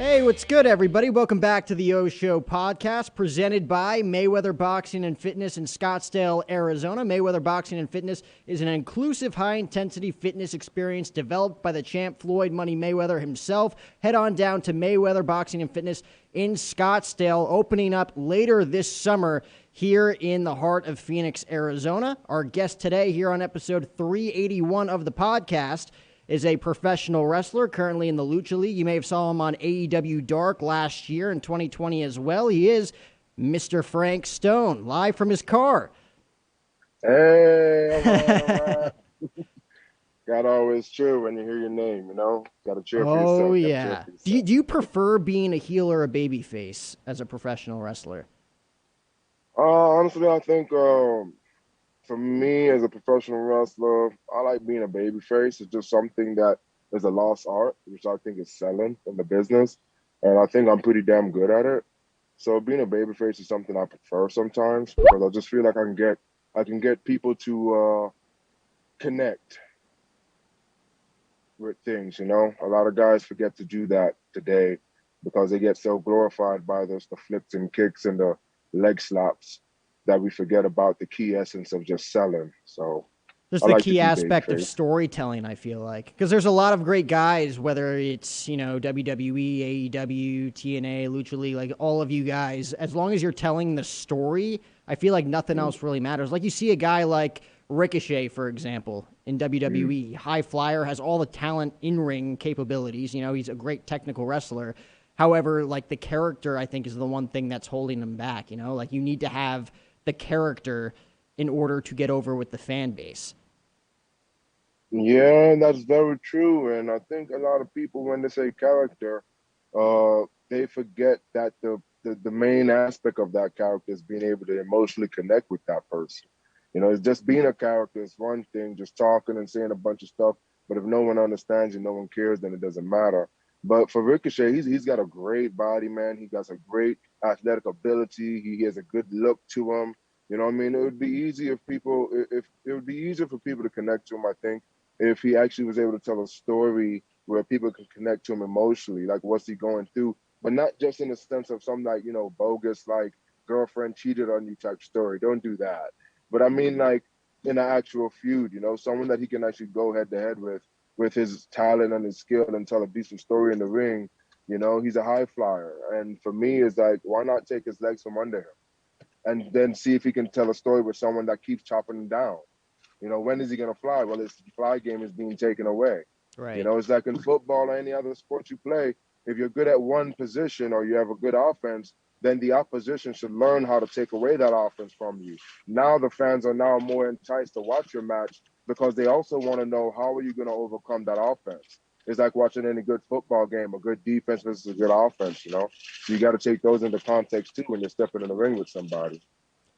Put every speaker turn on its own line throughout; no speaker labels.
Hey, what's good, everybody? Welcome back to the O Show podcast, presented by Mayweather Boxing and Fitness in Scottsdale, Arizona. Mayweather Boxing and Fitness is an inclusive, high-intensity fitness experience developed by the champ Floyd Money Mayweather himself. Head on down to Mayweather Boxing and Fitness in Scottsdale, opening up later this summer here in the heart of Phoenix, Arizona. Our guest today here on episode 381 of the podcast is a professional wrestler currently in the Lucha League. You may have saw him on AEW Dark last year in 2020 as well. He is Mr. Frank Stone, live from his car.
Hey, I'm all right. Gotta always cheer when you hear your name, you know? Gotta cheer for
Oh,
yourself. Gotta cheer
yeah.
for
Do you,
yourself.
do you prefer being a heel or a babyface as a professional wrestler?
Honestly, I think for me as a professional wrestler, I like being a babyface. It's just something that is a lost art, which I think is selling in the business. And I think I'm pretty damn good at it. So being a babyface is something I prefer sometimes because I just feel like I can get people to connect with things, you know. A lot of guys forget to do that today because they get so glorified by the flips and kicks and the leg slaps that we forget about the key essence of just selling. So
Just
I
the
like to
key
be
aspect of
babyface.
storytelling, I feel like. Because there's a lot of great guys, whether it's, WWE, AEW, TNA, Lucha League, like all of you guys, as long as you're telling the story, I feel like nothing else really matters. Like you see a guy like Ricochet, for example, in
Mm-hmm.
WWE, high flyer, has all the talent in ring capabilities. He's a great technical wrestler. However, like the character, I think, is the one thing that's holding him back. Like you need to have the character in order to get over with the fan base.
Yeah, that's very true. And I think a lot of people, when they say character, they forget that the main aspect of that character is being able to emotionally connect with that person. You know, it's just being a character is one thing, just talking and saying a bunch of stuff. But if no one understands you, no one cares, then it doesn't matter. But for Ricochet, he's got a great body, man. He got a great athletic ability. He has a good look to him. You know what I mean? It would be easy if people, if it would be easier for people to connect to him, I think, if he actually was able to tell a story where people can connect to him emotionally, like what's he going through, but not just in the sense of some like, bogus like girlfriend cheated on you type story. Don't do that. But I mean like in an actual feud, someone that he can actually go head to head with his talent and his skill and tell a decent story in the ring. He's a high flyer. And for me, it's like, why not take his legs from under him and then see if he can tell a story with someone that keeps chopping him down? When is he going to fly? Well, his fly game is being taken away.
Right.
It's like in football or any other sport you play. If you're good at one position or you have a good offense, then the opposition should learn how to take away that offense from you. Now the fans are now more enticed to watch your match because they also want to know how are you going to overcome that offense. It's like watching any good football game, a good defense versus a good offense. So you got to take those into context too when you're stepping in the ring with somebody.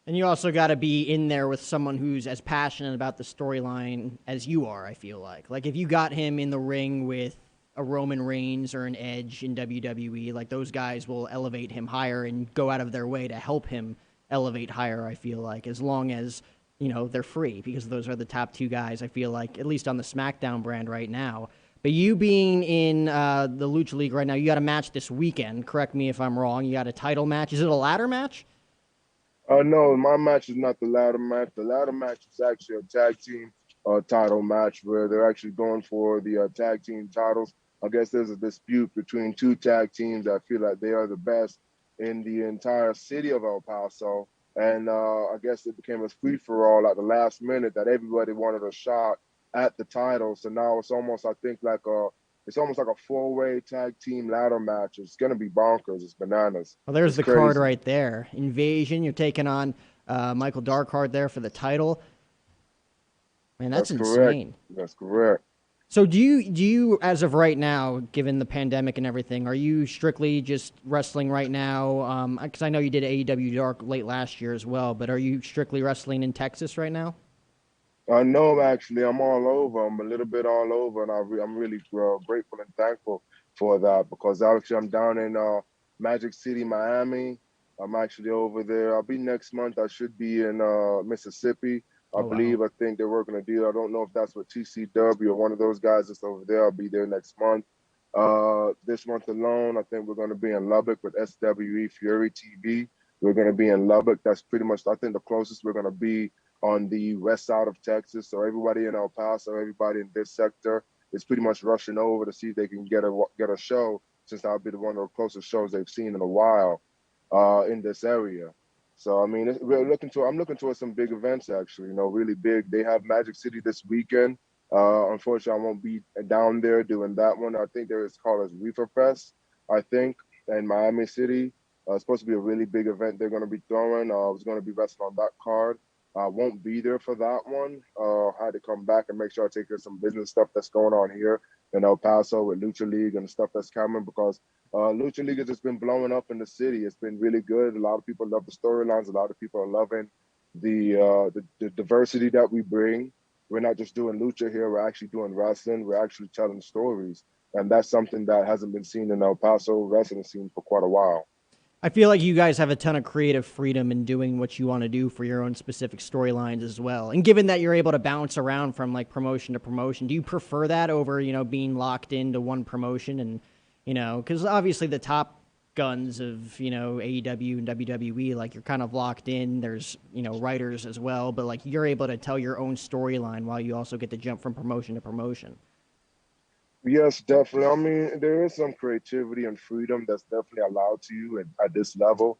And you also got to be in there with someone who's as passionate about the storyline as you are, I feel like. Like, if you got him in the ring with a Roman Reigns or an Edge in WWE, like, those guys will elevate him higher and go out of their way to help him elevate higher, I feel like, as long as, they're free, because those are the top two guys, I feel like, at least on the SmackDown brand right now. But you being in the Lucha League right now, you got a match this weekend. Correct me if I'm wrong. You got a title match. Is it a ladder match?
No, my match is not the ladder match. The ladder match is actually a tag team title match where they're actually going for the tag team titles. I guess there's a dispute between two tag teams that feel like they are the best in the entire city of El Paso. And I guess it became a free for all at the last minute that everybody wanted a shot at the title. So now it's almost like a four-way tag team ladder match. It's gonna be bonkers. It's bananas.
Well, there's
It's
the card
crazy.
right there. Invasion. You're taking on Michael Darkhart there for the title. Man, that's
That's correct.
insane.
That's correct.
So do you as of right now, given the pandemic and everything, are you strictly just wrestling right now? Because I know you did AEW Dark late last year as well, but are you strictly wrestling in Texas right now?
I know actually I'm all over. I'm a little bit all over, and I'm really grateful and thankful for that because actually I'm down in Magic City, Miami. I'm actually over there. I'll be next month. I should be in Mississippi. I
Oh wow.
believe. I think they're working a deal. I don't know if that's with TCW or one of those guys that's over there. I'll be there next month. This month alone, I think we're going to be in Lubbock with SWE Fury TV. We're going to be in Lubbock. That's pretty much, I think, the closest we're going to be on the west side of Texas. So everybody in El Paso, everybody in this sector is pretty much rushing over to see if they can get a show, since that'll be one of the closest shows they've seen in a while in this area. So I mean, I'm looking towards some big events actually. Really big. They have Magic City this weekend. Unfortunately, I won't be down there doing that one. I think there is called as Reefer Fest, I think, in Miami City. It's supposed to be a really big event they're going to be throwing. I was going to be wrestling on that card. I won't be there for that one. I had to come back and make sure I take care of some business stuff that's going on here in El Paso with Lucha League and the stuff that's coming, because Lucha League has just been blowing up in the city. It's been really good. A lot of people love the storylines. A lot of people are loving the diversity that we bring. We're not just doing lucha here. We're actually doing wrestling. We're actually telling stories. And that's something that hasn't been seen in El Paso wrestling scene for quite a while.
I feel like you guys have a ton of creative freedom in doing what you want to do for your own specific storylines as well. And given that you're able to bounce around from like promotion to promotion, do you prefer that over, being locked into one promotion? And, because obviously the top guns of, AEW and WWE, like you're kind of locked in. There's, writers as well, but like you're able to tell your own storyline while you also get to jump from promotion to promotion.
Yes, definitely. I mean, there is some creativity and freedom that's definitely allowed to you at this level,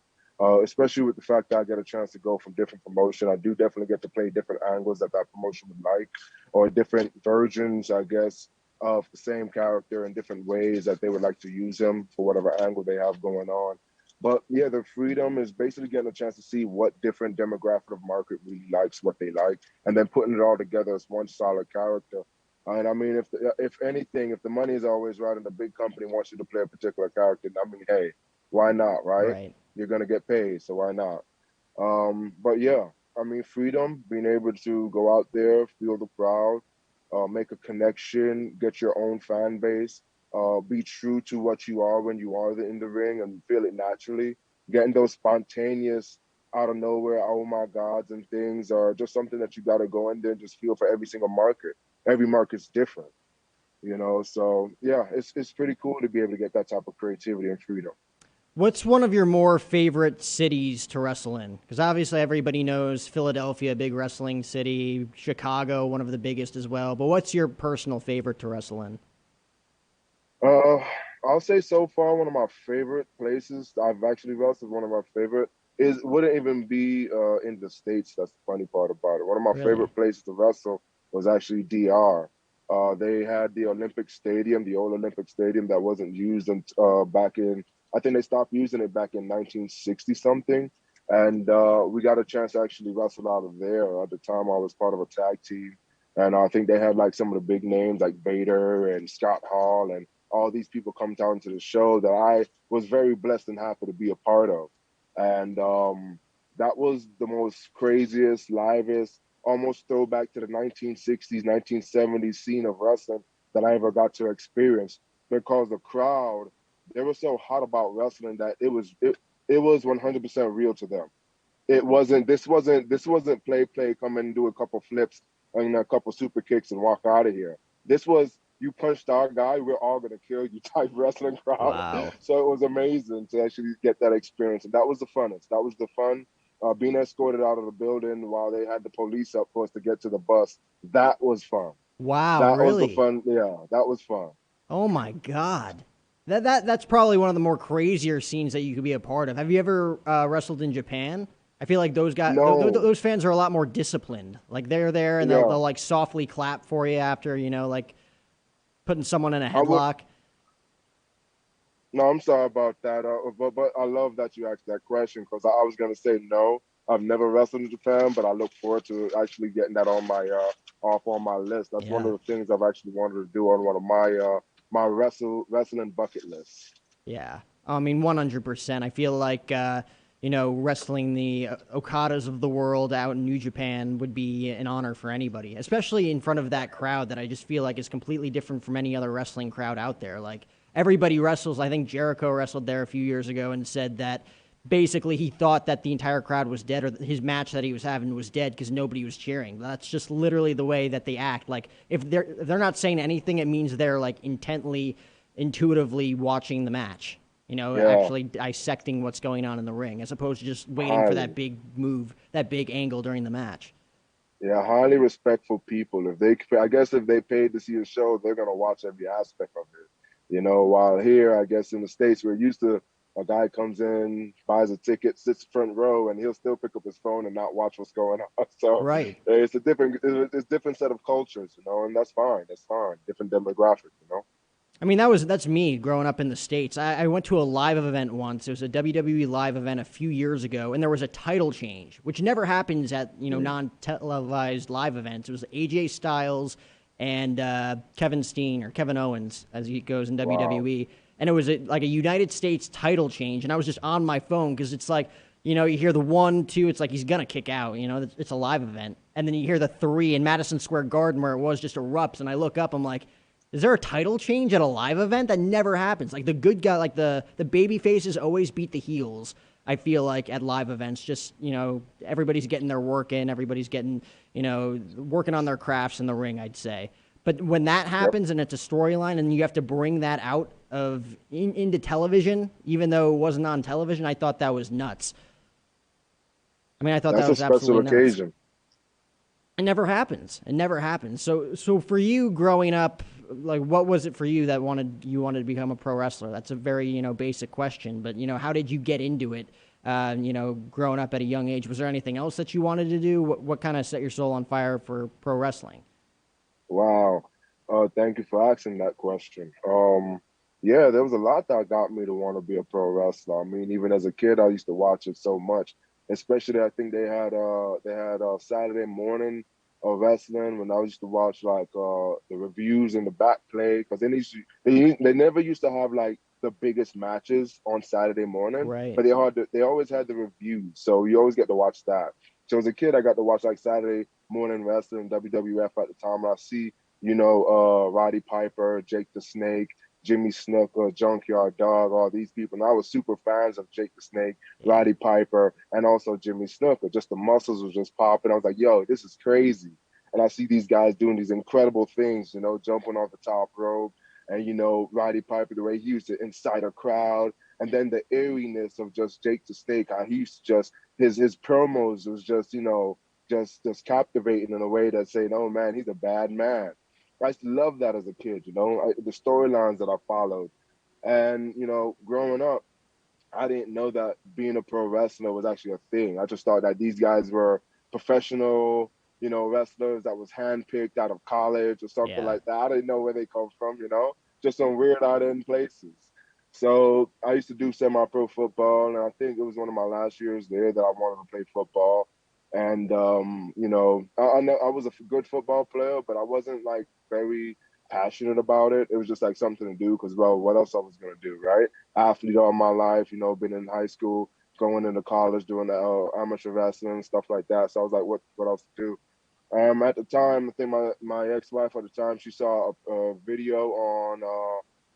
especially with the fact that I get a chance to go from different promotion. I do definitely get to play different angles that promotion would like, or different versions, I guess, of the same character in different ways that they would like to use him for whatever angle they have going on. But yeah, the freedom is basically getting a chance to see what different demographic of market really likes, what they like, and then putting it all together as one solid character. And I mean, if anything, if the money is always right and the big company wants you to play a particular character, I mean, hey, why not, right?
Right.
You're gonna get paid, so why not? But yeah, I mean, freedom, being able to go out there, feel the crowd, make a connection, get your own fan base, be true to what you are when you are in the ring and feel it naturally. Getting those spontaneous, out of nowhere, oh my gods and things are just something that you got to go in there and just feel for every single market. Every market's different. So yeah, it's pretty cool to be able to get that type of creativity and freedom.
What's one of your more favorite cities to wrestle in? Because obviously everybody knows Philadelphia, big wrestling city, Chicago, one of the biggest as well. But what's your personal favorite to wrestle in?
Uh, I'll say so far one of my favorite places I've actually wrestled. One of my favorite is wouldn't even be in the States. That's the funny part about it. One of my
Really?
favorite places to wrestle was actually DR. They had the Olympic Stadium, the old Olympic Stadium that wasn't used back in. I think they stopped using it back in 1960 something, and we got a chance to actually wrestle out of there. At the time, I was part of a tag team, and I think they had like some of the big names like Vader and Scott Hall and all these people come down to the show that I was very blessed and happy to be a part of. And that was the most craziest, livest, almost throwback to the 1960s, 1970s scene of wrestling that I ever got to experience, because the crowd, they were so hot about wrestling that it was 100% real to them. This wasn't play, come in and do a couple flips and a couple super kicks and walk out of here. This was, you punched our guy, we're all gonna kill you type wrestling crowd.
Wow.
So it was amazing to actually get that experience, and that was the funnest. That was the fun. Being escorted out of the building while they had the police up for us to get to the bus. That was fun.
Wow,
That was the
really?
fun. Yeah, that was fun.
Oh my God. That's probably one of the more crazier scenes that you could be a part of. Have you ever wrestled in Japan? I feel like
No,
those fans are a lot more disciplined. Like they're there and they'll
yeah,
like softly clap for you after, like putting someone in a
I would.
headlock.
No, I'm sorry about that. But I love that you asked that question, because I was gonna say no. I've never wrestled in Japan, but I look forward to actually getting that on my off on my list. That's one
Yeah.
of the things I've actually wanted to do on one of my wrestling bucket lists.
Yeah. I mean, 100%. I feel like, wrestling the Okadas of the world out in New Japan would be an honor for anybody, especially in front of that crowd that I just feel like is completely different from any other wrestling crowd out there. Like, everybody wrestles. I think Jericho wrestled there a few years ago and said that basically he thought that the entire crowd was dead, or his match that he was having was dead because nobody was cheering. That's just literally the way that they act. Like, if they're not saying anything, it means they're like intently intuitively watching the match.
Yeah,
Actually dissecting what's going on in the ring, as opposed to just waiting for that
highly.
big move, that big angle during the match.
Yeah, highly respectful people. I guess if they paid to see a show, they're gonna watch every aspect of it. While here, I guess in the States, we're used to a guy comes in, buys a ticket, sits front row, and he'll still pick up his phone and not watch what's going on. So
Right.
it's a different set of cultures, and that's fine. That's fine. Different demographic.
I mean, that's me growing up in the States. I went to a live event once. It was a WWE live event a few years ago, and there was a title change, which never happens at,
Mm.
non-televised live events. It was AJ Styles and Kevin Steen, or Kevin Owens, as he goes in
Wow.
WWE. And it was like a United States title change, and I was just on my phone because it's like, you hear the 1, 2, it's like he's going to kick out. It's a live event. And then you hear the 3 in Madison Square Garden where it was just erupts, and I look up, I'm like, is there a title change at a live event? That never happens. Like the good guy, like the baby faces always beat the heels. I feel like at live events, just everybody's getting their work in, everybody's getting working on their crafts in the ring. I'd say, but when that
Yep.
happens and it's a storyline, and you have to bring that out into television, even though it wasn't on television, I thought that was nuts. I mean, I thought that
That's a
was
special
absolutely nuts.
occasion.
It never happens. It never happens. So for you growing up, like what was it for you that you wanted to become a pro wrestler? That's a very, basic question, but how did you get into it? Growing up at a young age, was there anything else that you wanted to do? What kind of set your soul on fire for pro wrestling?
Wow. Thank you for asking that question. Yeah, there was a lot that got me to want to be a pro wrestler. I mean, even as a kid, I used to watch it so much. Especially, I think they had Saturday morning wrestling when I used to watch like the reviews and the back play because they never used to have like the biggest matches on Saturday morning,
Right.
but they always had the reviews, so you always get to watch that. So as a kid, I got to watch like Saturday morning wrestling, WWF at the time. And I see, Roddy Piper, Jake the Snake, Jimmy Snuka, Junkyard Dog, all these people. And I was super fans of Jake the Snake,
Yeah.
Roddy Piper, and also Jimmy Snuka. Just the muscles was just popping. I was like, yo, this is crazy. And I see these guys doing these incredible things, jumping off the top rope. And, Roddy Piper, the way he used to incite a crowd. And then the eeriness of just Jake the Snake, how he used to just, his promos was just, just captivating in a way that saying, "Oh man, he's a bad man." I used to love that as a kid. The storylines that I followed, and growing up, I didn't know that being a pro wrestler was actually a thing. I just thought that these guys were professional, wrestlers that was handpicked out of college or something
Yeah.
like that. I didn't know where they come from, just some weird out end places. So I used to do semi-pro football, and I think it was one of my last years there that I wanted to play football. And I know I was a good football player, but I wasn't like very passionate about it. It was just like something to do because, well, what else I was gonna do, right? Athlete all my life, been in high school, going into college, doing the amateur wrestling, stuff like that. So I was like, what else to do? At the time, I think my ex-wife at the time, she saw a video on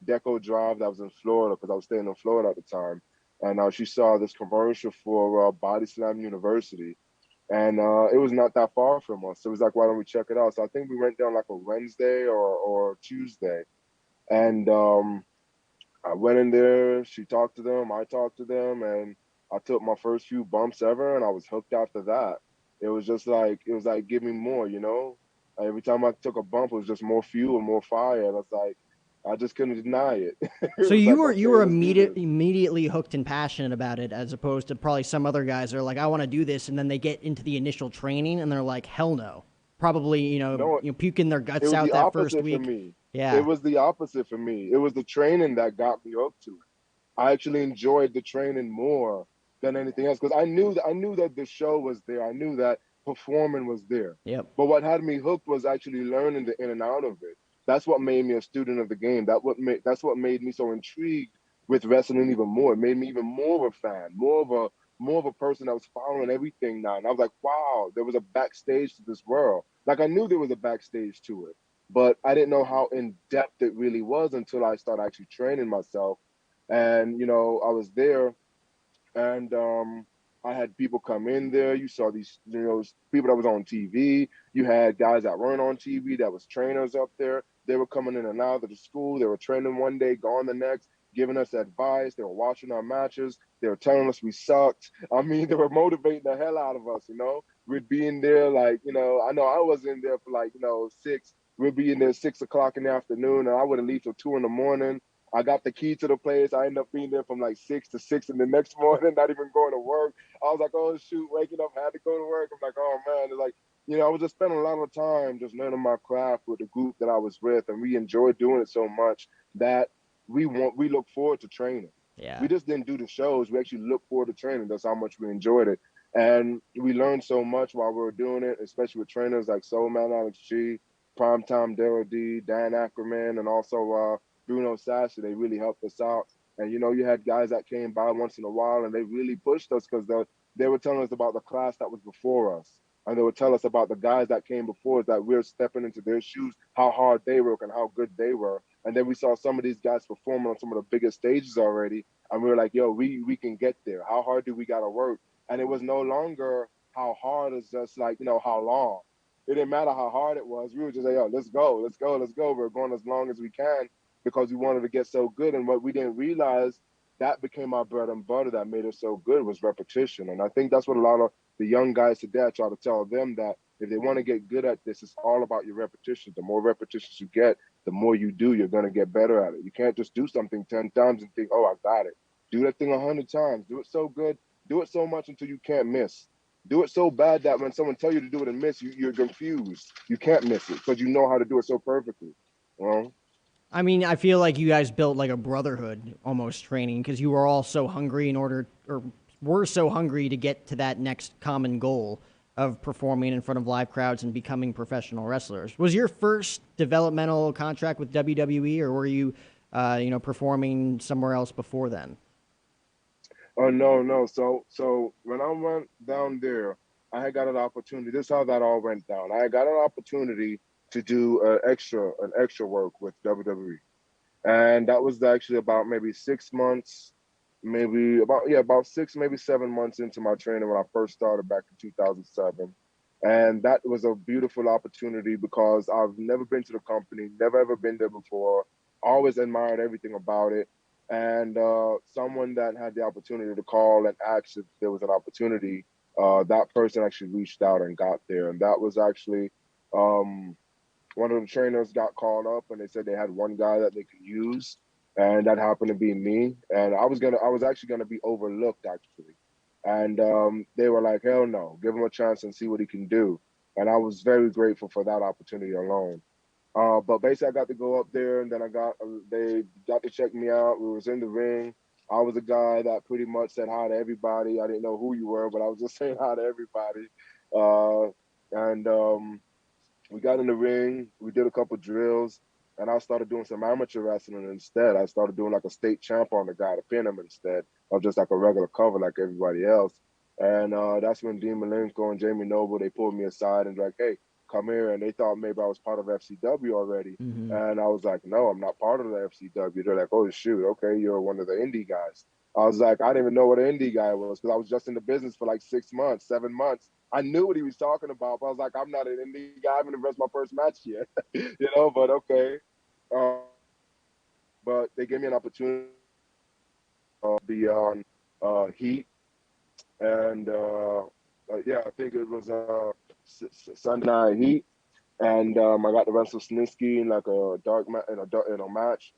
Deco Drive that was in Florida because I was staying in Florida at the time. And she saw this commercial for Body Slam University. And it was not that far from us. So it was like, why don't we check it out? So I think we went down like a Wednesday or Tuesday. And I went in there, she talked to them, I talked to them, and I took my first few bumps ever, and I was hooked after that. It was like, give me more. Every time I took a bump, it was just more fuel, more fire. And I was like, I just couldn't deny it. It
So
was
you
like,
were you
okay,
were
let's do this.
immediately hooked and passionate about it, as opposed to probably some other guys that are like, I want to do this, and then they get into the initial training and they're like, hell no. Probably
No,
puking their
it
guts
was
out
the
that first
opposite for
week.
me. It
Yeah.
was the opposite for me. It was the training that got me hooked to it. I actually enjoyed the training more than anything else because I knew that the show was there. I knew that performing was there.
Yep.
But what had me hooked was actually learning the in and out of it. That's what made me a student of the game. That's what made me so intrigued with wrestling even more. It made me even more of a fan, more of a person that was following everything now. And I was like, wow, there was a backstage to this world. Like I knew there was a backstage to it, but I didn't know how in depth it really was until I started actually training myself. And I was there, and I had people come in there. You saw these people that was on TV. You had guys that weren't on TV that was trainers up there. They were coming in and out of the school. They were training one day, gone the next, giving us advice. They were watching our matches. They were telling us we sucked. I mean, they were motivating the hell out of us, you know? We'd be in there like, you know I was in there for like, 6. We'd be in there 6 o'clock in the afternoon, and I wouldn't leave till 2 in the morning. I got the key to the place. I ended up being there from like 6 to 6 in the next morning, not even going to work. I was like, oh shoot, waking up, had to go to work. I'm like, oh man, it's like, I was just spending a lot of time just learning my craft with the group that I was with, and we enjoyed doing it so much that we look forward to training.
Yeah.
We just didn't do the shows. We actually look forward to training. That's how much we enjoyed it. And we learned so much while we were doing it, especially with trainers like Soul Man Alex G, Primetime Daryl D, Dan Ackerman, and also Bruno Sasha. They really helped us out. And you had guys that came by once in a while, and they really pushed us because they were telling us about the class that was before us, and they would tell us about the guys that came before us, that we're stepping into their shoes, how hard they work and how good they were. And then we saw some of these guys performing on some of the biggest stages already, and we were like, yo, we can get there. How hard do we gotta work? And it was no longer how hard, it's just like, how long. It didn't matter how hard it was. We were just like, yo, let's go, let's go, let's go. We're going as long as we can because we wanted to get so good. And what we didn't realize, that became our bread and butter that made us so good, was repetition. And I think that's what a lot of the young guys today, I try to tell them, that if they want to get good at this, it's all about your repetitions. The more repetitions you get, the more you do, you're going to get better at it. You can't just do something 10 times and think, oh, I got it. Do that thing 100 times. Do it so good. Do it so much until you can't miss. Do it so bad that when someone tells you to do it and miss, you're confused. You can't miss it because you know how to do it so perfectly.
I mean, I feel like you guys built like a brotherhood almost training because you were all so hungry were so hungry to get to that next common goal of performing in front of live crowds and becoming professional wrestlers. Was your first developmental contract with WWE, or were you, performing somewhere else before then?
Oh no. So when I went down there, I had got an opportunity. This is how that all went down. I got an opportunity to do an extra work with WWE. And that was actually about maybe 6 months, maybe about 6, maybe 7 months into my training when I first started back in 2007. And that was a beautiful opportunity because I've never been to the company, never ever been there before, always admired everything about it. And someone that had the opportunity to call and ask if there was an opportunity, that person actually reached out and got there. And that was actually um, one of the trainers got called up, and they said they had one guy that they could use, and that happened to be me. And I was actually gonna be overlooked actually, and they were like, hell no, give him a chance and see what he can do. And I was very grateful for that opportunity alone. But basically, I got to go up there, and then they got to check me out. We was in the ring. I was a guy that pretty much said hi to everybody. I didn't know who you were, but I was just saying hi to everybody. And we got in the ring, we did a couple drills, and I started doing some amateur wrestling instead. I started doing like a state champ on the guy to pin him instead of just like a regular cover like everybody else. And that's when Dean Malenko and Jamie Noble, they pulled me aside and like, hey, come here. And they thought maybe I was part of FCW already.
Mm-hmm.
And I was like, no, I'm not part of the FCW. They're like, oh, shoot, okay, you're one of the indie guys. I was like, I didn't even know what an indie guy was because I was just in the business for like 6 months, 7 months. I knew what he was talking about, but I was like, I'm not an indie guy. I haven't wrestled my first match yet, but okay. Uh, but they gave me an opportunity to be on Heat. And yeah, I think it was Sunday Night Heat. And I got to wrestle Snitsky in like a in a match,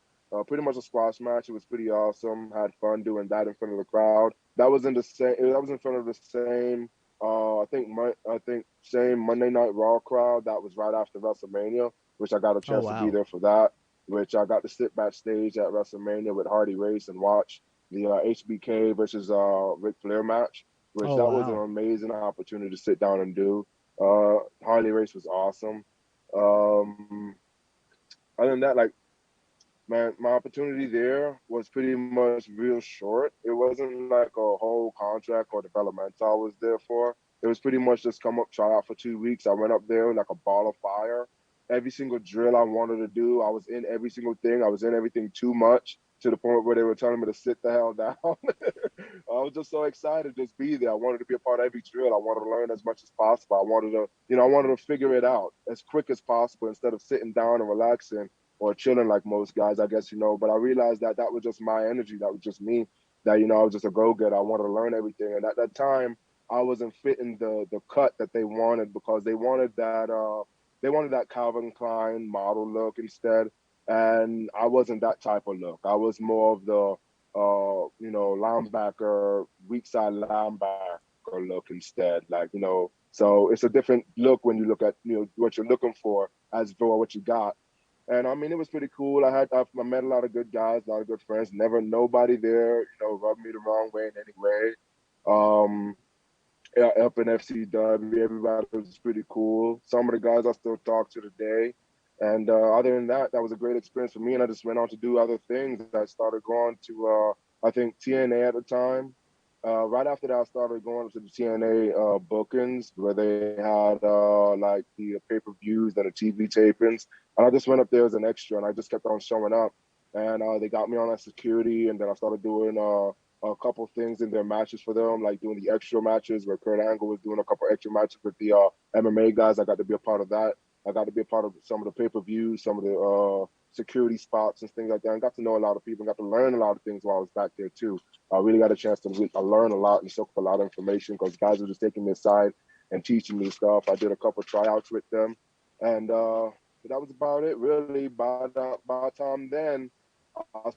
pretty much a squash match. It was pretty awesome. Had fun doing that in front of the crowd. That was in the same. That was in front of the same. I think same Monday Night Raw crowd that was right after WrestleMania, which I got a
Oh,
chance to be
wow.
there for that. Which I got to sit backstage at WrestleMania with Hardy Race and watch the HBK versus Ric Flair match, which
Oh,
that was an
wow.
amazing opportunity to sit down and do. Harley Race was awesome. Um, Other than that, like, man, my opportunity there was pretty much real short. It wasn't like a whole contract or developmental I was there for. It was pretty much just come up, try out for 2 weeks. I went up there like a ball of fire. Every single drill I wanted to do, I was in every single thing. I was in everything too much. to the point where they were telling me to sit the hell down. I was just so excited to just be there. I wanted to be a part of every drill. I wanted to learn as much as possible. I wanted to figure it out as quick as possible instead of sitting down and relaxing or chilling like most guys, I guess, But I realized that that was just my energy. That was just me. That, I was just a go-getter. I wanted to learn everything. And at that time, I wasn't fitting the cut that they wanted because they wanted that Calvin Klein model look instead. And I wasn't that type of look. I was more of the linebacker, weak side linebacker look instead. So it's a different look when you look at, what you're looking for as for what you got. And I mean, it was pretty cool. I met a lot of good guys, a lot of good friends. Never nobody there, rubbed me the wrong way in any way. Up in FCW, everybody was pretty cool. Some of the guys I still talk to today. And other than that, that was a great experience for me. And I just went on to do other things. I started going to, I think, TNA at the time. Right after that, I started going to the TNA bookings where they had like the pay-per-views and the TV tapings. And I just went up there as an extra, and I just kept on showing up. And they got me on as security, and then I started doing a couple things in their matches for them, like doing the extra matches where Kurt Angle was doing a couple extra matches with the MMA guys. I got to be a part of that. I got to be a part of some of the pay-per-views, some of the security spots and things like that. And got to know a lot of people, got to learn a lot of things while I was back there too. I really got a chance to learn a lot and soak up a lot of information because guys were just taking me aside and teaching me stuff. I did a couple tryouts with them. And that was about it, really. By the time then, I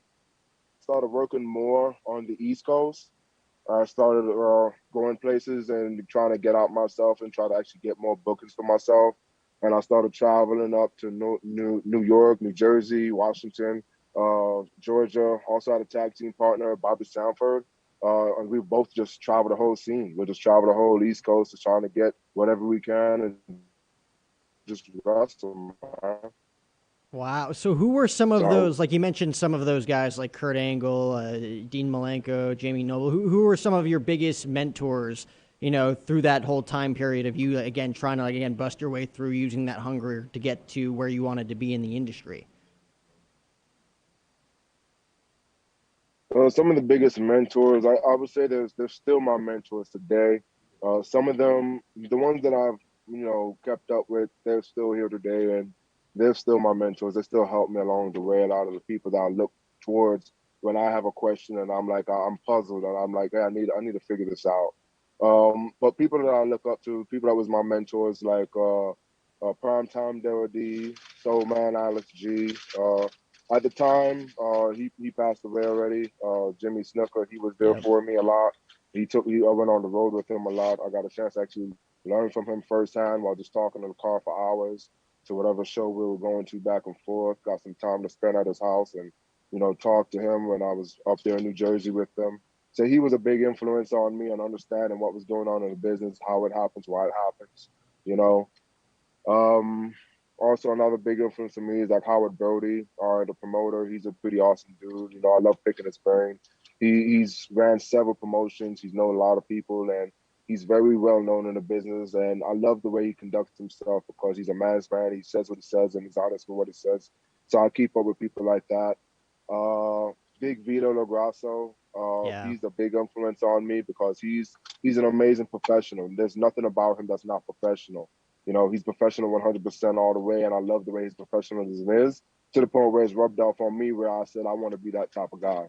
started working more on the East Coast. I started going places and trying to get out myself and try to actually get more bookings for myself. And I started traveling up to New York, New Jersey, Washington, Georgia. Also had a tag team partner, Bobby Sanford. And we both just traveled the whole scene. We just traveled the whole East Coast to trying to get whatever we can and just wrestle, man.
Wow. So who were some of those, like you mentioned some of those guys like Kurt Angle, Dean Malenko, Jamie Noble, who were some of your biggest mentors, through that whole time period of you, again, trying to, bust your way through using that hunger to get to where you wanted to be in the industry?
Some of the biggest mentors, I would say they're still my mentors today. Some of them, the ones that I've, kept up with, they're still here today and they're still my mentors. They still help me along the way. A lot of the people that I look towards when I have a question and I'm like, I'm puzzled and I'm like, hey, I need to figure this out. But people that I look up to, people that was my mentors, like Primetime Daryl D, Soul Man Alex G. At the time, he passed away already. Jimmy Snooker, he was there for me a lot. I went on the road with him a lot. I got a chance to actually learn from him firsthand while just talking in the car for hours to whatever show we were going to back and forth. Got some time to spend at his house and, talk to him when I was up there in New Jersey with them. So he was a big influence on me and understanding what was going on in the business, how it happens, why it happens, you know. Also, another big influence to me is like Howard Brody, the promoter. He's a pretty awesome dude. I love picking his brain. He's ran several promotions. He's known a lot of people, and he's very well known in the business. And I love the way he conducts himself because he's a man's man. He says what he says, and he's honest with what he says. So I keep up with people like that. Big Vito LaGrasso. He's a big influence on me because he's an amazing professional. There's nothing about him that's not professional. He's professional 100% all the way, and I love the way his professionalism is to the point where it's rubbed off on me where I said I want to be that type of guy.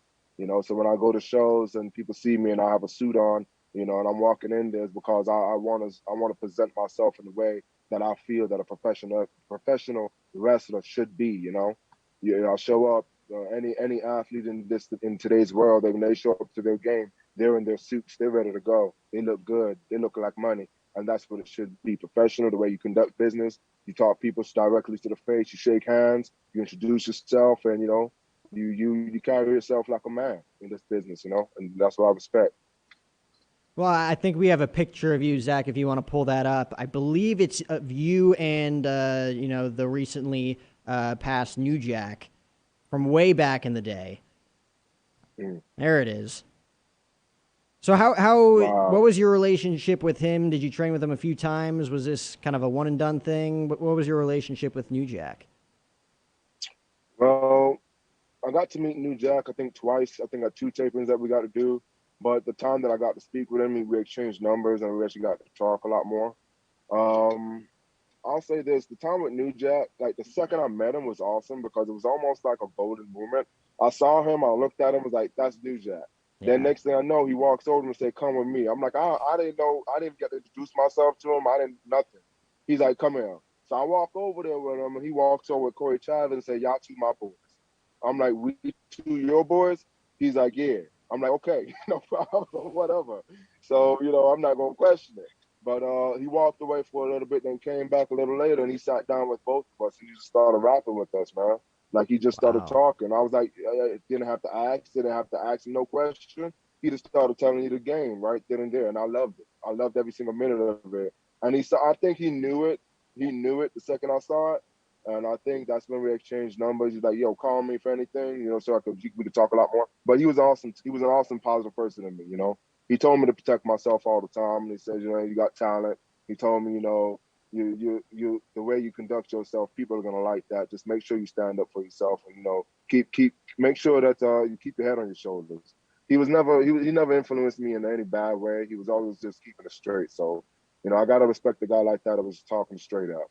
So when I go to shows and people see me and I have a suit on, and I'm walking in there, it's because I want to present myself in the way that I feel that a professional wrestler should be. I show up. Any athlete in today's world, when they show up to their game, they're in their suits, they're ready to go. They look good. They look like money. And that's what it should be. Professional, the way you conduct business. You talk people directly to the face. You shake hands. You introduce yourself, and you carry yourself like a man in this business. And that's what I respect.
Well, I think we have a picture of you, Zach. If you want to pull that up, I believe it's of you and the recently passed New Jack from way back in the day. There it is. So
Wow.
what was your relationship with him? Did you train with him a few times? Was this kind of a one and done thing? What was your relationship with New Jack?
Well, I got to meet New Jack, I think twice. I think at 2 tapings that we got to do. But the time that I got to speak with him, we exchanged numbers and we actually got to talk a lot more. Um, I'll say this: the time with New Jack, like the second I met him, was awesome because it was almost like a golden moment. I saw him, I looked at him, was like, "That's New Jack." Then
Yeah.
next thing I know, he walks over and say, "Come with me." I'm like, I didn't know, I didn't get to introduce myself to him. I didn't nothing. He's like, "Come here." So I walk over there with him, and he walks over with Corey Chávez and say, "Y'all two my boys." I'm like, "We two your boys?" He's like, "Yeah." I'm like, "Okay, no problem, whatever." So I'm not gonna question it. But he walked away for a little bit, then came back a little later, and he sat down with both of us, and he just started rapping with us, man. Like he just started
Wow.
talking. I was like, didn't have to ask, didn't have to ask him no question. He just started telling you the game right then and there, and I loved it. I loved every single minute of it. And he saw, I think he knew it. He knew it the second I saw it, and I think that's when we exchanged numbers. He's like, "Yo, call me for anything," so we could talk a lot more. But he was awesome. He was an awesome, positive person to me. He told me to protect myself all the time. And he says, you got talent. He told me, the way you conduct yourself, people are gonna like that. Just make sure you stand up for yourself, and make sure that you keep your head on your shoulders. He never influenced me in any bad way. He was always just keeping it straight. So, I gotta respect a guy like that was talking straight up.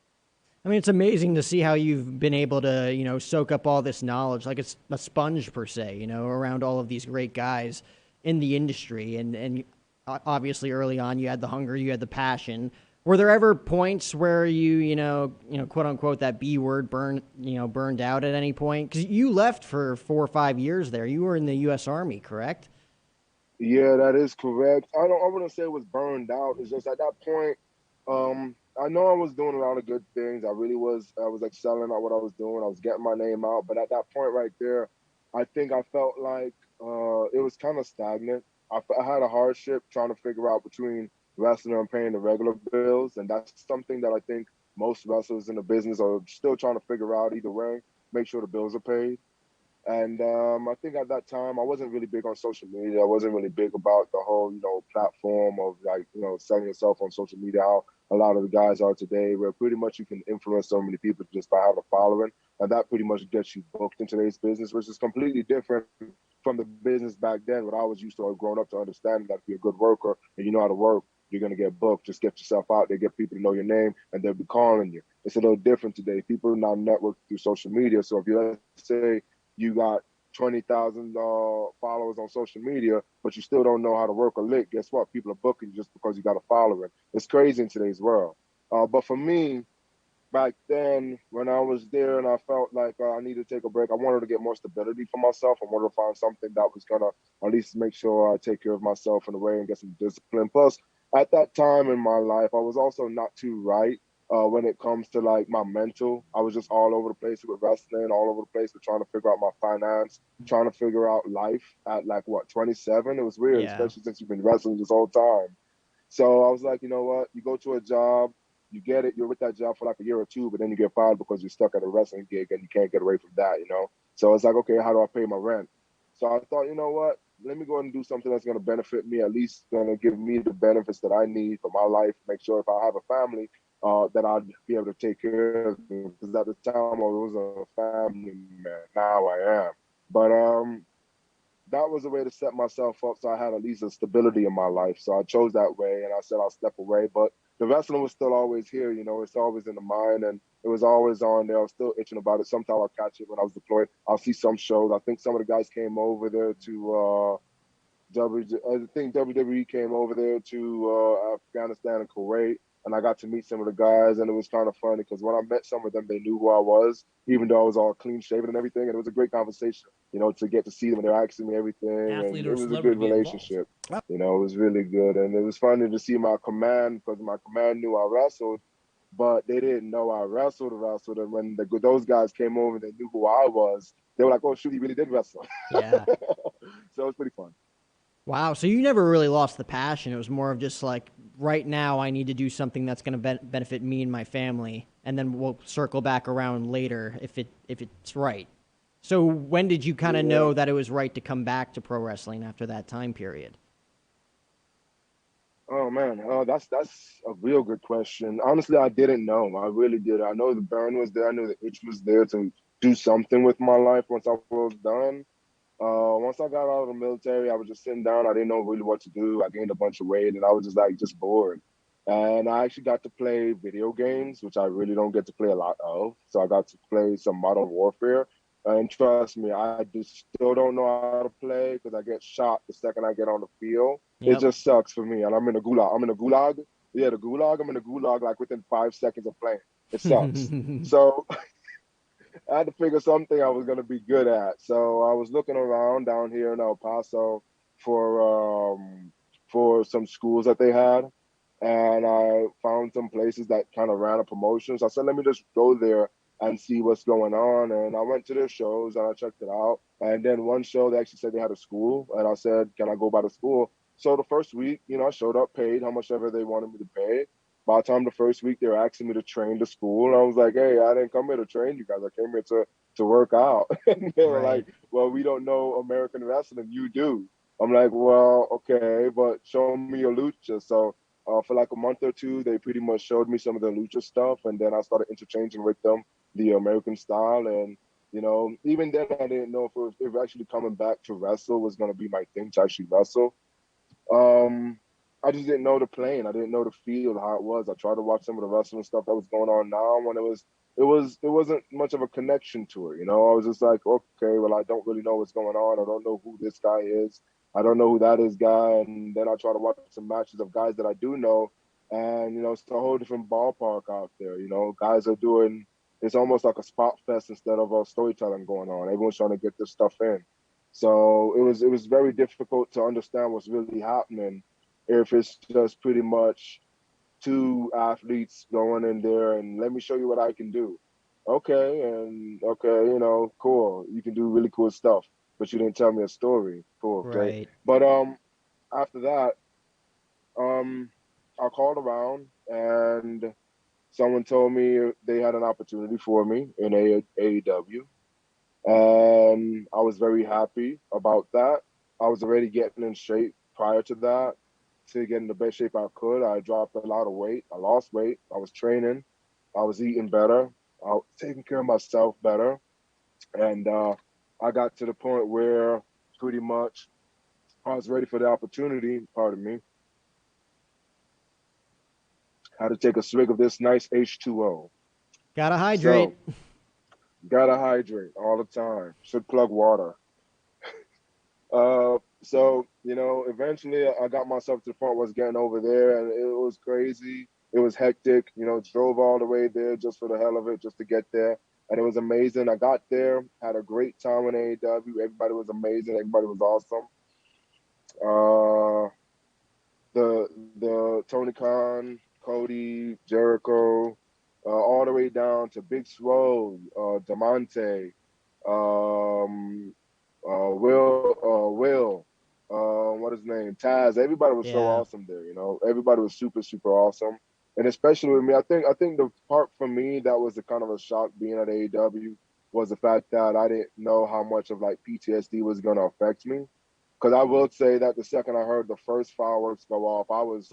I mean, it's amazing to see how you've been able to, soak up all this knowledge, like it's a sponge per se, around all of these great guys in the industry. And obviously early on, you had the hunger, you had the passion. Were there ever points where quote unquote, that B word burned out at any point? Because you left for 4 or 5 years there. You were in the U.S. Army, correct?
Yeah, that is correct. I wouldn't say it was burned out. It's just at that point, I know I was doing a lot of good things. I really was. I was excelling at what I was doing. I was getting my name out. But at that point right there, I think I felt like it was kind of stagnant. I had a hardship trying to figure out between wrestling and paying the regular bills, and that's something that I think most wrestlers in the business are still trying to figure out either way. Make sure the bills are paid. And I think at that time, I wasn't really big on social media. I wasn't really big about the whole, platform of like, selling yourself on social media, how a lot of the guys are today, where pretty much you can influence so many people just by having a following. And that pretty much gets you booked in today's business, which is completely different from the business back then, what I was used to or grown up to understand that if you're a good worker and you know how to work, you're going to get booked. Just get yourself out there, get people to know your name, and they'll be calling you. It's a little different today. People now network through social media. So if you, let's say, you got 20,000 followers on social media, but you still don't know how to work a lick. Guess what? People are booking you just because you got a following. It's crazy in today's world. But for me, back then, when I was there and I felt like I needed to take a break, I wanted to get more stability for myself. I wanted to find something that was going to at least make sure I take care of myself in a way and get some discipline. Plus, at that time in my life, I was also not too right when it comes to like my mental. I was just all over the place with wrestling, all over the place with trying to figure out my finance, trying to figure out life at like what, 27? It was weird,
Yeah.
especially since you've been wrestling this whole time. So I was like, you know what? You go to a job, you get it, you're with that job for like a year or two, but then you get fired because you're stuck at a wrestling gig and you can't get away from that. So it's like, okay, how do I pay my rent? So I thought, you know what? Let me go ahead and do something that's going to benefit me, at least going to give me the benefits that I need for my life. Make sure if I have a family, that I'd be able to take care of them. Because at the time, I was a family man. Now I am. But that was a way to set myself up so I had at least a stability in my life. So I chose that way and I said I'll step away. But the wrestling was still always here, it's always in the mind and it was always on there. I was still itching about it. Sometimes I'll catch it when I was deployed. I'll see some shows. I think some of the guys came over there to I think WWE came over there to Afghanistan and Kuwait, and I got to meet some of the guys, and it was kind of funny because when I met some of them, they knew who I was, even though I was all clean shaven and everything, and it was a great conversation, to get to see them, and they're asking me everything,
Athlete
and
or
it was a
celebrity
good
to be involved.
relationship. It was really good, and it was funny to see my command because my command knew I wrestled, but they didn't know I wrestled, and when those guys came over, they knew who I was. They were like, "Oh shoot, he really did wrestle."
Yeah.
So it was pretty fun.
Wow. So you never really lost the passion. It was more of just like, right now, I need to do something that's going to benefit me and my family, and then we'll circle back around later if it's right. So when did you kind of
Yeah.
know that it was right to come back to pro wrestling after that time period?
Oh man, that's a real good question. Honestly, I didn't know. I really did. I know the burn was there. I knew the itch was there to do something with my life once I was done. Once I got out of the military, I was just sitting down. I didn't know really what to do. I gained a bunch of weight, and I was just bored. And I actually got to play video games, which I really don't get to play a lot of. So I got to play some Modern Warfare. And trust me, I just still don't know how to play because I get shot the second I get on the field. It
Yep.
just sucks for me. And I'm in a gulag. I'm in a gulag. Yeah, the gulag. I'm in a gulag like within 5 seconds of playing. It sucks. So I had to figure something I was going to be good at. So I was looking around down here in El Paso for some schools that they had, and I found some places that kind of ran a promotion. So I said, let me just go there and see what's going on. And I went to their shows and I checked it out. And then one show they actually said they had a school, and I said, can I go by the school? So the first week, I showed up, paid how much ever they wanted me to pay. By the time the first week, they were asking me to train the school. And I was like, hey, I didn't come here to train you guys. I came here to work out. And they were like,
Right.
well, we don't know American wrestling. You do. I'm like, well, okay, but show me your lucha. So for like a month or two, they pretty much showed me some of the lucha stuff. And then I started interchanging with them the American style. And, even then, I didn't know if actually coming back to wrestle was going to be my thing to actually wrestle. Um, I just didn't know the plane. I didn't know the field, how it was. I tried to watch some of the wrestling stuff that was going on now, and it wasn't much of a connection to it. I was just like, okay, well, I don't really know what's going on. I don't know who this guy is. I don't know who that is guy. And then I try to watch some matches of guys that I do know, and it's a whole different ballpark out there. Guys are doing. It's almost like a spot fest instead of a storytelling going on. Everyone's trying to get this stuff in. So it was very difficult to understand what's really happening if it's just pretty much two athletes going in there and let me show you what I can do. Okay, and okay, cool. You can do really cool stuff, but you didn't tell me a story. Cool, okay.
Right.
But after that, um I called around and someone told me they had an opportunity for me in AEW, and I was very happy about that. I was already getting in shape prior to that to get in the best shape I could. I dropped a lot of weight. I lost weight. I was training. I was eating better. I was taking care of myself better. And I got to the point where pretty much I was ready for the opportunity. Pardon me. Had to take a swig of this nice H2O.
Gotta hydrate.
So, gotta hydrate all the time. Should plug water. So eventually I got myself to the point where I was getting over there, and it was crazy. It was hectic. Drove all the way there just for the hell of it, just to get there, and it was amazing. I got there, had a great time in AEW. Everybody was amazing. Everybody was awesome. Uh, the Tony Khan, Cody, Jericho, all the way down to Big Swole, Demonte, um, Will, what is his name? Taz. Everybody was so
Yeah.
awesome there. Everybody was super, super awesome, and especially with me. I think the part for me that was a kind of a shock being at AEW was the fact that I didn't know how much of like PTSD was going to affect me. Because I will say that the second I heard the first fireworks go off, I was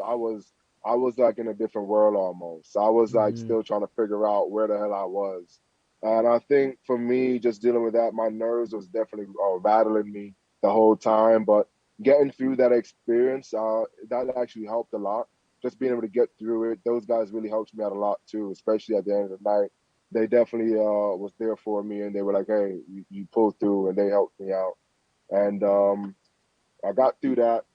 like in a different world almost. I was like
Hmm.
still trying to figure out where the hell I was. And I think for me, just dealing with that, my nerves was definitely rattling me the whole time. But getting through that experience, that actually helped a lot. Just being able to get through it, those guys really helped me out a lot too, especially at the end of the night. They definitely was there for me, and they were like, "Hey, you pulled through," and they helped me out. And I got through that,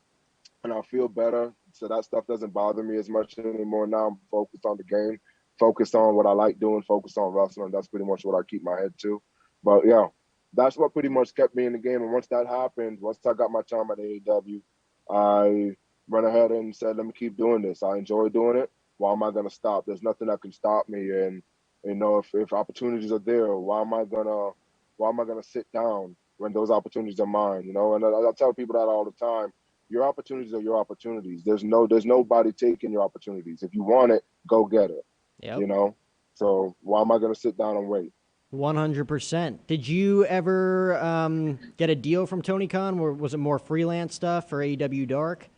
and I feel better. So that stuff doesn't bother me as much anymore. Now I'm focused on the game, focused on what I like doing, focused on wrestling. That's pretty much what I keep my head to. But yeah, that's what pretty much kept me in the game. And once that happened, once I got my time at AEW, I went ahead and said, let me keep doing this. I enjoy doing it. Why am I going to stop? There's nothing that can stop me. And if opportunities are there, why am I gonna sit down when those opportunities are mine? And I tell people that all the time. Your opportunities are your opportunities. There's nobody taking your opportunities. If you want it, go get it.
Yep.
You know. So why am I going to sit down and wait?
100%. Did you ever get a deal from Tony Khan, or was it more freelance stuff for AEW Dark?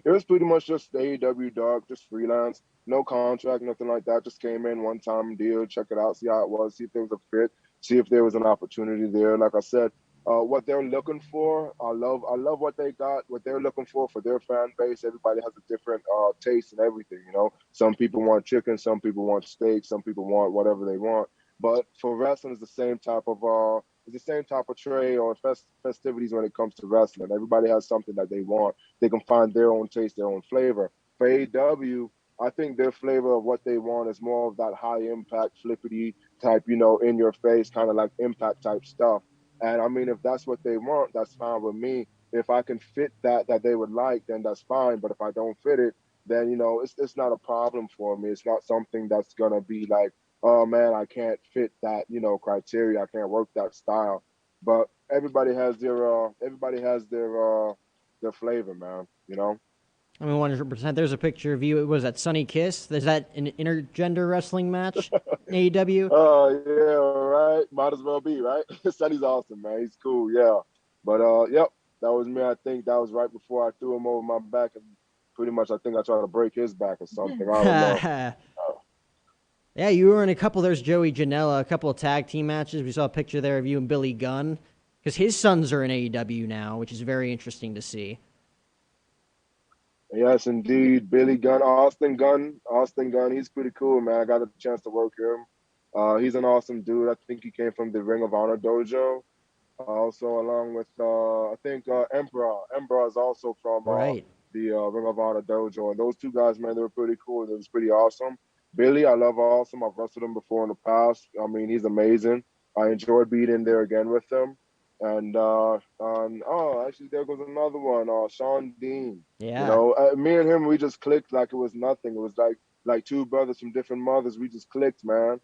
It was pretty much just the AEW dog, just freelance, no contract, nothing like that. Just came in one time deal, check it out, see how it was, see if there was a fit, see if there was an opportunity there. Like I said, what they're looking for, I love what they got, what they're looking for their fan base. Everybody has a different taste and everything, you know. Some people want chicken, some people want steak, some people want whatever they want. But for wrestling, it's the same type of tray or festivities when it comes to wrestling. Everybody has something that they want. They can find their own taste, their own flavor. For AEW, I think their flavor of what they want is more of that high impact, flippity type, you know, in your face, kind of like impact type stuff. And I mean, if that's what they want, that's fine with me. If I can fit that they would like, then that's fine. But if I don't fit it, then you know, it's not a problem for me. It's not something that's gonna be like, oh man, I can't fit that, you know, criteria. I can't work that style. But everybody has their flavor, man. You know.
I mean, 100%. There's a picture of you. Was that Sunny Kiss? Is that an intergender wrestling match in AEW?
Oh yeah, right. Might as well be, right? Sonny's awesome, man. He's cool, yeah. But yep, that was me. I think that was right before I threw him over my back, and pretty much I think I tried to break his back or something. I don't know.
Yeah, you were in a couple. There's Joey Janela, a couple of tag team matches. We saw a picture there of you and Billy Gunn, because his sons are in AEW now, which is very interesting to see.
Yes, indeed. Billy Gunn, Austin Gunn. He's pretty cool, man. I got a chance to work him. He's an awesome dude. I think he came from the Ring of Honor dojo. Also, along with I think Emperor. Emperor is also from
Right.
the Ring of Honor dojo. And those two guys, man, they were pretty cool. It was pretty awesome. Billy, I love Awesome. I've wrestled him before in the past. I mean, he's amazing. I enjoyed being in there again with him. And oh, actually, there goes another one. Sean Dean. You
Yeah.
know, me and him, we just clicked like it was nothing. It was like two brothers from different mothers. We just clicked, man.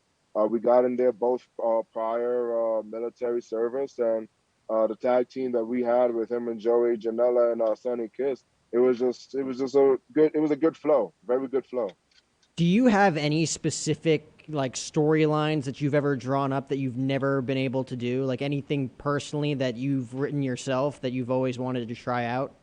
We got in there both prior military service, and the tag team that we had with him and Joey Janela and Sonny Kiss. It was just a good flow, very good flow.
Do you have any specific like storylines that you've ever drawn up that you've never been able to do? Like anything personally that you've written yourself that you've always wanted to try out?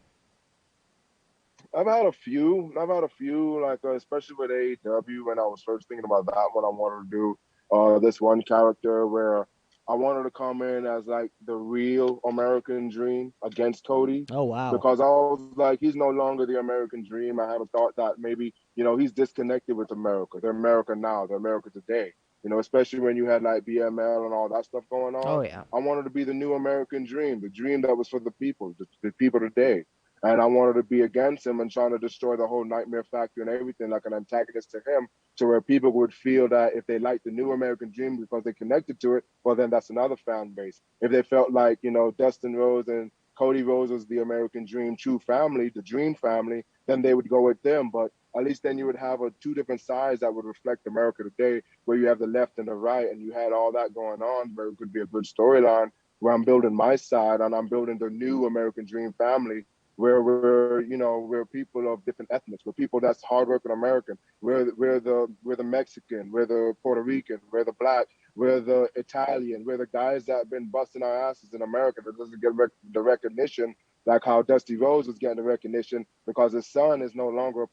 I've had a few. Like especially with AEW when I was first thinking about that one. I wanted to do this one character where I wanted to come in as like the real American Dream against Cody,
Oh wow.
because I was like, he's no longer the American Dream. I had a thought that maybe he's disconnected with America. They're America now. They're America today. Especially when you had like BML and all that stuff going
Oh
on.
yeah.
I wanted to be the new American Dream, the dream that was for the people, the people today. And I wanted to be against him and trying to destroy the whole Nightmare Factory and everything, like an antagonist to him, to where people would feel that if they liked the new American Dream because they connected to it, well, then that's another fan base. If they felt like, Dustin Rose and Cody Rose was the American Dream, true family, the Dream family, then they would go with them. But at least then you would have two different sides that would reflect America today, where you have the left and the right, and you had all that going on, where it could be a good storyline where I'm building my side and I'm building the new American Dream family we're people of different ethnics. We're people that's hardworking American. We're the Mexican. We're the Puerto Rican. We're the black. We're the Italian. We're the guys that have been busting our asses in America that doesn't get the recognition like how Dusty Rose was getting the recognition because his son is no longer a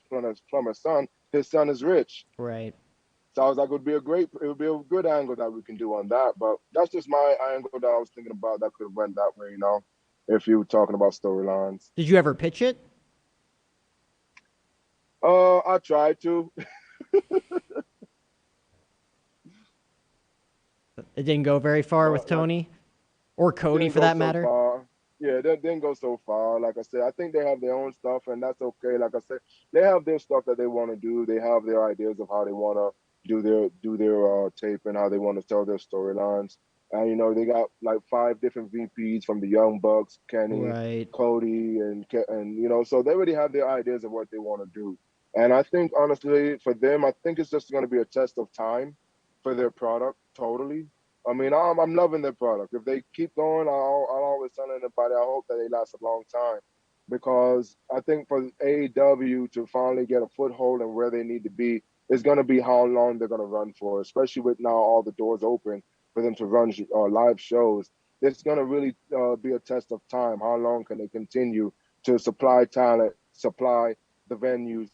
plumber's son. His son is rich.
Right.
So I was like, it would be a good angle that we can do on that. But that's just my angle that I was thinking about that could have went that way, if you were talking about storylines.
Did you ever pitch it?
I tried to.
It didn't go very far with
But like
Tony or Cody
didn't
for
go
that
so
matter.
far. Yeah, they didn't go so far. Like I said, I think they have their own stuff, and that's okay. Like I said, they have their stuff that they want to do. They have their ideas of how they want to do their tape and how they want to tell their storylines. And they got like 5 different VPs from the Young Bucks, Kenny,
Right.
Cody, and so they already have their ideas of what they want to do. And I think honestly, for them, I think it's just going to be a test of time for their product. Totally. I mean, I'm loving their product. If they keep going, I'll always tell anybody I hope that they last a long time, because I think for AEW to finally get a foothold and where they need to be is going to be how long they're going to run for, especially with now all the doors open for them to run live shows. It's going to really be a test of time. How long can they continue to supply talent, supply the venues,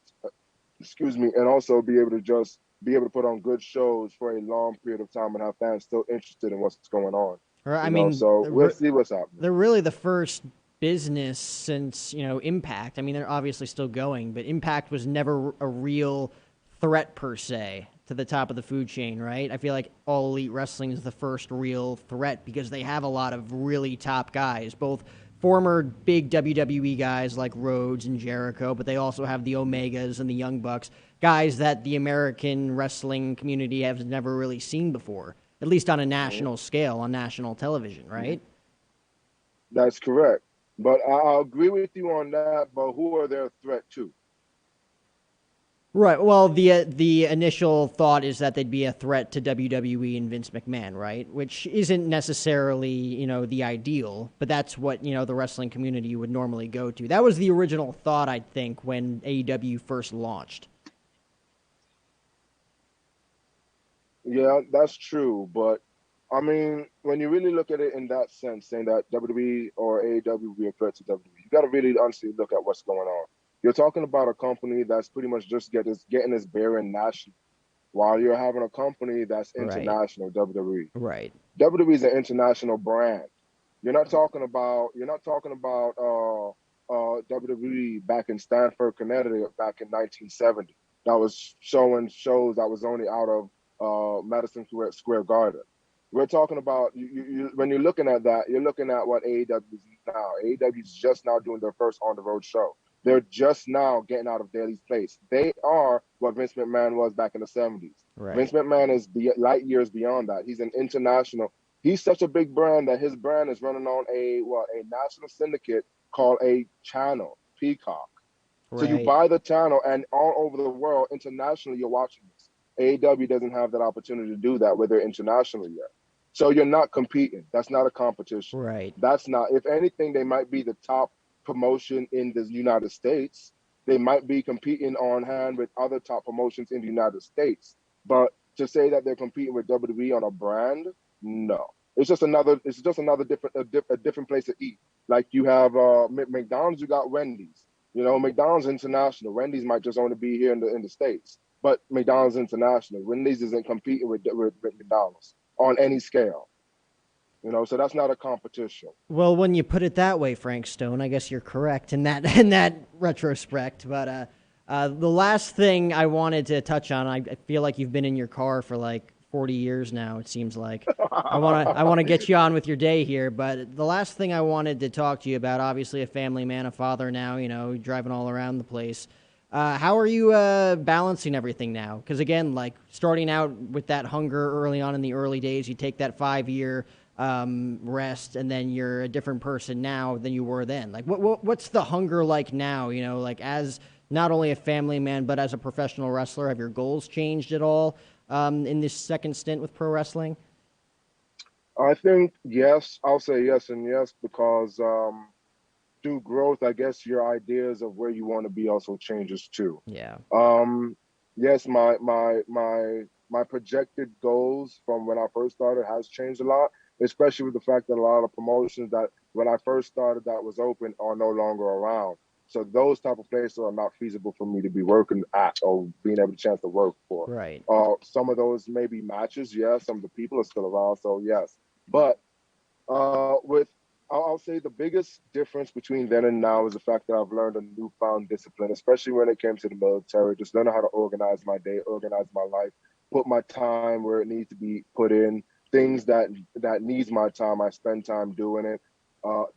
excuse me, and also be able to just be able to put on good shows for a long period of time and have fans still interested in what's going on.
I
You know,
mean,
so we'll see what's happening.
they're really the first business since, Impact. I mean, they're obviously still going, but Impact was never a real threat per se to the top of the food chain, right? I feel like All Elite Wrestling is the first real threat because they have a lot of really top guys, both former big WWE guys like Rhodes and Jericho, but they also have the Omegas and the Young Bucks, guys that the American wrestling community has never really seen before, at least on a national scale, on national television, right?
That's correct. But I'll agree with you on that. But who are their threat to?
Right. Well, the initial thought is that they'd be a threat to WWE and Vince McMahon, right? Which isn't necessarily, the ideal, but that's what, the wrestling community would normally go to. That was the original thought, I think, when AEW first launched.
Yeah, that's true. But I mean, when you really look at it in that sense, saying that WWE or AEW will be a threat to WWE, you got to really honestly look at what's going on. You're talking about a company that's pretty much just getting its bearing national, while you're having a company that's
Right.
international, WWE.
Right.
WWE is an international brand. You're not talking about WWE back in Stamford, Connecticut, back in 1970. That was showing shows that was only out of Madison Square Garden. We're talking about when you're looking at that, you're looking at what AEW is now. AEW is just now doing their first on the road show. They're just now getting out of Daly's place. They are what Vince McMahon was back in the 70s.
Right.
Vince McMahon is light years beyond that. He's an international. He's such a big brand that his brand is running on a national syndicate called a channel, Peacock. So you
Right.
buy the channel, and all over the world, internationally, you're watching this. AEW doesn't have that opportunity to do that with their international yet. So you're not competing. That's not a competition.
Right.
That's not. If anything, they might be the top promotion in the United States. They might be competing on hand with other top promotions in the United States. But to say that they're competing with WWE on a brand, no. It's just another. It's just another a different place to eat. Like you have McDonald's, you got Wendy's. You know, McDonald's international. Wendy's might just only be here in the States, but McDonald's international. Wendy's isn't competing with McDonald's on any scale. You know, so that's not a competition.
Well, when you put it that way, Frank Stone, I guess you're correct in that in that retrospect. But the last thing I wanted to touch on, I feel like you've been in your car for like 40 years now. It seems like I want to get you on with your day here. But the last thing I wanted to talk to you about, obviously a family man, a father now. Driving all around the place. How are you balancing everything now? Because again, like starting out with that hunger early on in the early days, you take that 5 year rest, and then you're a different person now than you were then. Like, what's the hunger like now? Like as not only a family man, but as a professional wrestler, have your goals changed at all in this second stint with pro wrestling?
I think yes. I'll say yes and yes because through growth, I guess your ideas of where you want to be also changes too.
Yeah.
Yes, my projected goals from when I first started has changed a lot, especially with the fact that a lot of promotions that when I first started that was open are no longer around. So those type of places are not feasible for me to be working at or being able to chance to work for.
Right.
Some of those maybe matches, yes. Some of the people are still around, so yes. But with I'll say the biggest difference between then and now is the fact that I've learned a newfound discipline, especially when it came to the military. Just learning how to organize my day, organize my life, put my time where it needs to be put in. Things that needs my time, I spend time doing it.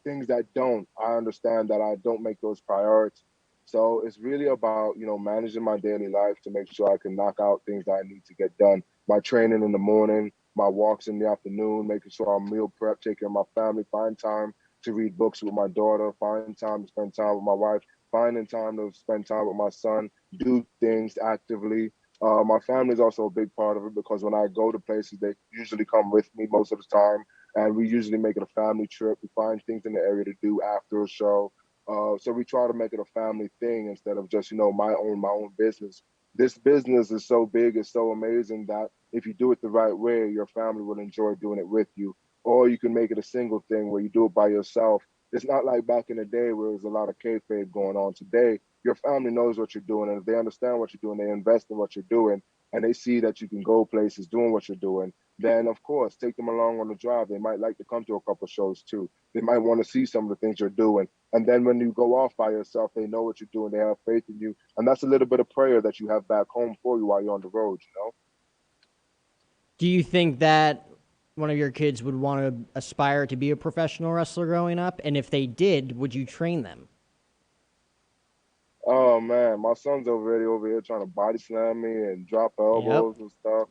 Things that don't, I understand that I don't make those priorities. So it's really about managing my daily life to make sure I can knock out things that I need to get done. My training in the morning, my walks in the afternoon, making sure I'm meal prep, taking care of my family, find time to read books with my daughter, find time to spend time with my wife, finding time to spend time with my son, do things actively. My family is also a big part of it because when I go to places, they usually come with me most of the time, and we usually make it a family trip. We find things in the area to do after a show. So we try to make it a family thing instead of just my own business. This business is so big, it's so amazing that if you do it the right way, your family will enjoy doing it with you. Or you can make it a single thing where you do it by yourself It's not like back in the day where there's a lot of kayfabe going on. Today, your family knows what you're doing, and if they understand what you're doing, they invest in what you're doing, and they see that you can go places doing what you're doing, then of course take them along on the drive. They might like to come to a couple shows too. They might want to see some of the things you're doing. And then when you go off by yourself, they know what you're doing. They have faith in you. And that's a little bit of prayer that you have back home for you while you're on the road, you know?
Do you think that one of your kids would want to aspire to be a professional wrestler growing up? And if they did, would you train them?
Oh man, my son's already over here trying to body slam me and drop elbows and stuff.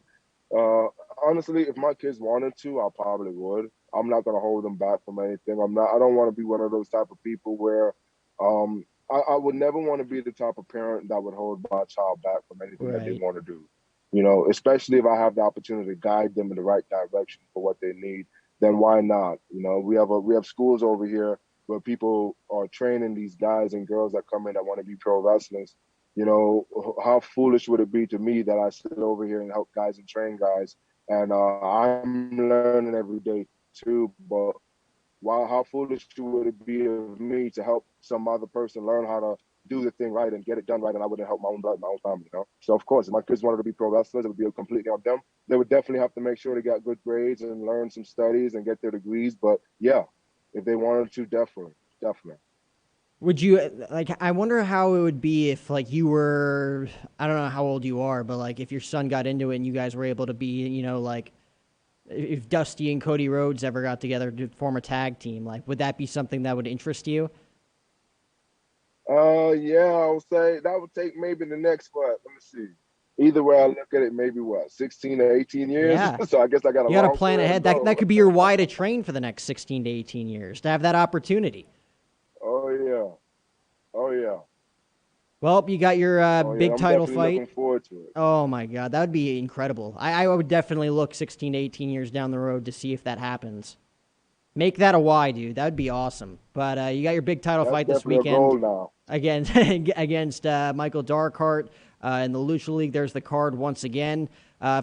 Uh, Honestly, if my kids wanted to, I probably would. I'm not gonna hold them back from anything. I don't want to be one of those type of people where, I would never want to be the type of parent that would hold my child back from anything that they
Right.
want to do. You know, especially if I have the opportunity to guide them in the right direction for what they need, then why not? You know, we have schools over here where people are training these guys and girls that come in that want to be pro wrestlers. You know, how foolish would it be to me that I sit over here and help guys and train guys, and I'm learning every day too. But how foolish would it be of me to help some other person learn how to do the thing right and get it done right, and I wouldn't help my own blood, my own family, you know? So of course, if my kids wanted to be pro wrestlers, it would be completely on them. They would definitely have to make sure they got good grades and learn some studies and get their degrees. But yeah, if they wanted to, definitely, definitely.
Would you, like, I wonder how it would be if, like, you were, I don't know how old you are, but, like, if your son got into it and you guys were able to be, you know, like, if Dusty and Cody Rhodes ever got together to form a tag team, like, would that be something that would interest you?
Yeah, I would say that would take maybe the next what? Let me see. Either way I look at it, maybe what, 16 to 18 years?
Yeah.
So I guess I got a
You got to
long
plan
career to
ahead. That
go.
could be your why to train for the next 16 to 18 years, to have that opportunity.
Oh yeah. Oh yeah.
Well, you got your
Oh yeah.
big
I'm
title
definitely
fight.
looking forward to it.
Oh, my God. That would be incredible. I would definitely look 16 to 18 years down the road to see if that happens. Make that a why, dude. That would be awesome. But you got your big title
That's
fight this
definitely a
weekend
goal now.
against Michael Darkhart in the Lucha League. There's the card once again.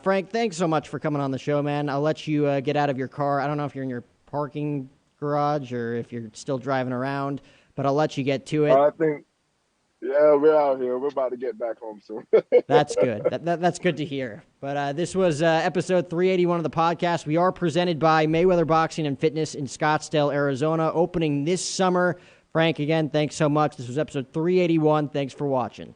Frank, thanks so much for coming on the show, man. I'll let you get out of your car. I don't know if you're in your parking garage or if you're still driving around, but I'll let you get to it.
I think, yeah, we're out here. We're about to get back home soon.
That's good. That's good to hear. But this was episode 381 of the podcast. We are presented by Mayweather Boxing and Fitness in Scottsdale, Arizona, opening this summer. Frank, again, thanks so much. This was episode 381. Thanks for watching.